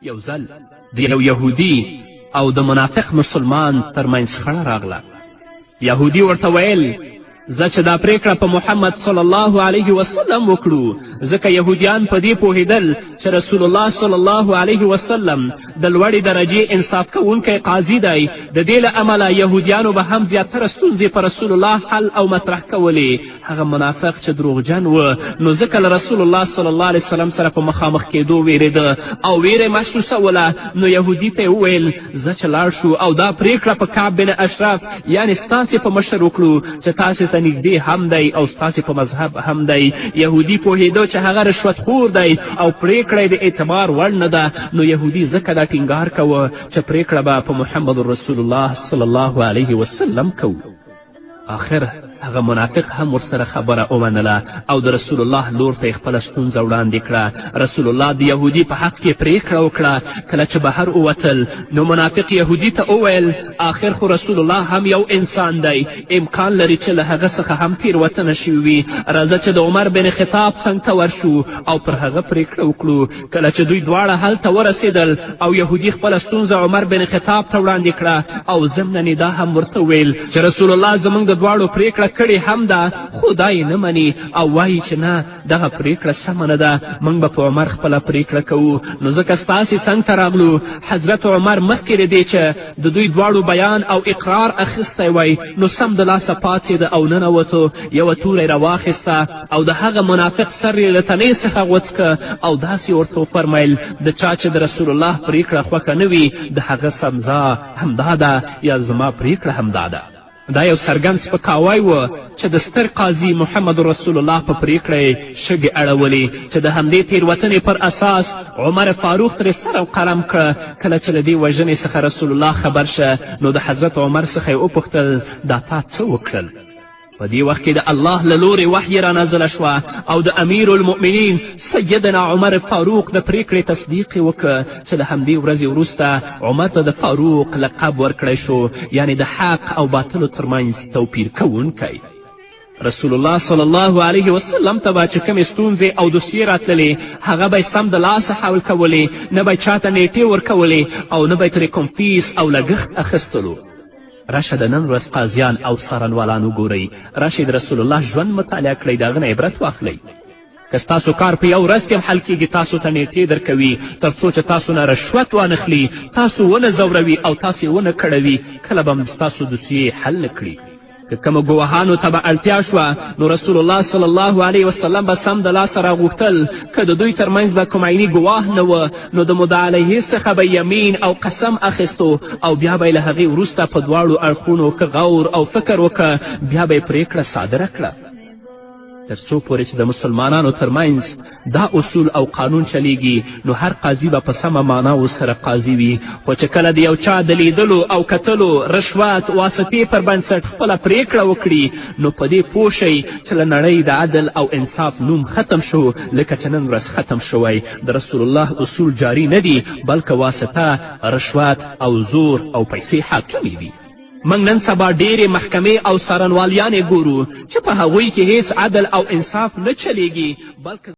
یو ځل د یو یهودي او د منافق مسلمان ترمنځ شخړه راغله. یهودي ورته ویل زه چې دا پریکړه په محمد صلی الله علیه وسلم وکړو ځکه یهودیان په دې پوهېدل چې رسول الله صلی الله علیه وسلم د لوړې درجې انصاف کوونکی قاضي دی. د دې له امله یهودیانو به هم زیاتره ستونزې په رسول الله حل او مطرح کولې. هغه منافق چې دروغجن و نو ځکه له رسول الله صلی الله علیه وسلم سره په مخامخ کېدو ویرېده او ویره محسوسوله. نو یهودي ته یې وویل زه چې لاړ شو او دا پریکړه په کعب بن اشرف یعنې ستاسې په مشر وکړو چې تاسې ته نږدې هم دی او ستاسې په مذهب هم دی. یهودي پوهېده چې هغه رشوتخور دی او پریکړه د اعتبار وړ نه ده. نو یهودي ځکه دا ټینګار کوه چې پریکړه به په محمد رسول الله صلی الله علیه وسلم کوو. آخر هغه منافق هم ورسره خبره ومنله او د رسول الله لور ته یې خپله ستونزه وړاندې کړه. رسول الله د یهودي په حق کې پریکړه وکړه. کله چې بهر ووتل نو منافق یهودي ته وویل آخر خو رسول الله هم یو انسان دی، امکان لري چې له هغه څخه هم تیروتنه شوي وي. راځه چې د عمر بن خطاب څنګ ته ورشو او پر هغه پریکړه وکړو. کله چې دوی دواړه هلته ورسېدل او یهودي خپله ستونزه عمر بن خطاب ته وړاندې کړه او ضمناً یې دا هم ورته ویل چې رسول الله زموږ د دواړو پریکړه کړې هم ده خو دا یې نه مني او وایي چې نه دغه پریکړه سمه نه ده، موږ به په عمر خپله پریکړه کوو. نو ځکه ستاسې څنګ ته راغلو. حضرت عمر مخکې له دې چې د دوی دواړو بیان او اقرار اخیستی وی نو سمدلاسه پاڅېده او ننوتو. یوه توره یې راواخیسته او د هغه منافق سر یې له تنې څخه غوڅکه او داسې ورته وفرمیل د چا چې د رسول الله پریکړه خوښه نه وي د هغه سمزه همدا ده یا زما پریکړه همدا ده. دا یو څرګند سپکاوی و چې د ستر قاضي محمد رسول الله په پریکړه یې شګې اړولې چې د همدې تیروتنې پر اساس عمر فاروق ترې سر او قلم کړه. کله چې له دې وژنې څخه رسول الله خبر شه نو د حضرت عمر څخه یې وپوښتل دا تا څه وکړل؟ په دې وخت کې د الله له لورې وحی را نازله شوه او د امیر المؤمنین سیدنا عمر فاروق د پریکړې تصدیق یې وکړه چې له همدې ورځې وروسته عمر ته د فاروق لقب ورکړی شو، یعنې د حق او باطلو ترمنځ توپیر کوونکی. رسول الله صلی الله علیه وسلم ته به چې کومې ستونزې او دوسیې راتللې هغه به یې سمدلاسه حل کولې، نه به یې چاته نیټې ورکولې او نه به یې ترې کوم فیس او لګښت اخیستلو. راشه د نن ورځ قاضیان او څارنوالان وګورئ، راشئ د رسول الله ژوند مطالعه کړئ، د هغه نه عبرت واخلئ. که ستاسو کار په یو ورځ کې هم حل کیږي تاسو ته نیټې درکوي تر څو چې تاسو نه رشوت وانخلي، تاسو ونه ځوروي او تاسې ونه کړوي، کله به هم ستاسو دوسیې حل نه کړي. که کومو ګواهانو ته به اړتیا شوه نو رسول الله صلی الله علیه وسلم به سمدلاسه راغوښتل. که د دوی ترمنځ به کوم عیني ګواه نه و نو د مدعا علیه څخه به یمین او قسم اخیستو او بیا به یې له هغې وروسته په دواړو اړخونو که غور او فکر وکړه بیا به یې پریکړه صادره کړه. تر څو پورې چې د مسلمانانو ترمنځ دا اصول او قانون چلیږي نو هر قاضي به په سمه معناو سره قاضي وي. خو چې کله د یو چا د لیدلو او کتلو رشوت واسطې پر بنسټ خپله پریکړه وکړي نو په دې پوه شئ چې له نړۍ د عدل او انصاف نوم ختم شو لکه چې نن ورځ ختم شوی. د رسول الله اصول جاری نه دي بلکې واسطه رشوت او زور او پیسې حاکمې دي. موږ نن سبا ډیرې محکمې او څارنوالیانې ګورو چې په هغوی کې هیڅ عدل او انصاف نه چلیږي بلکې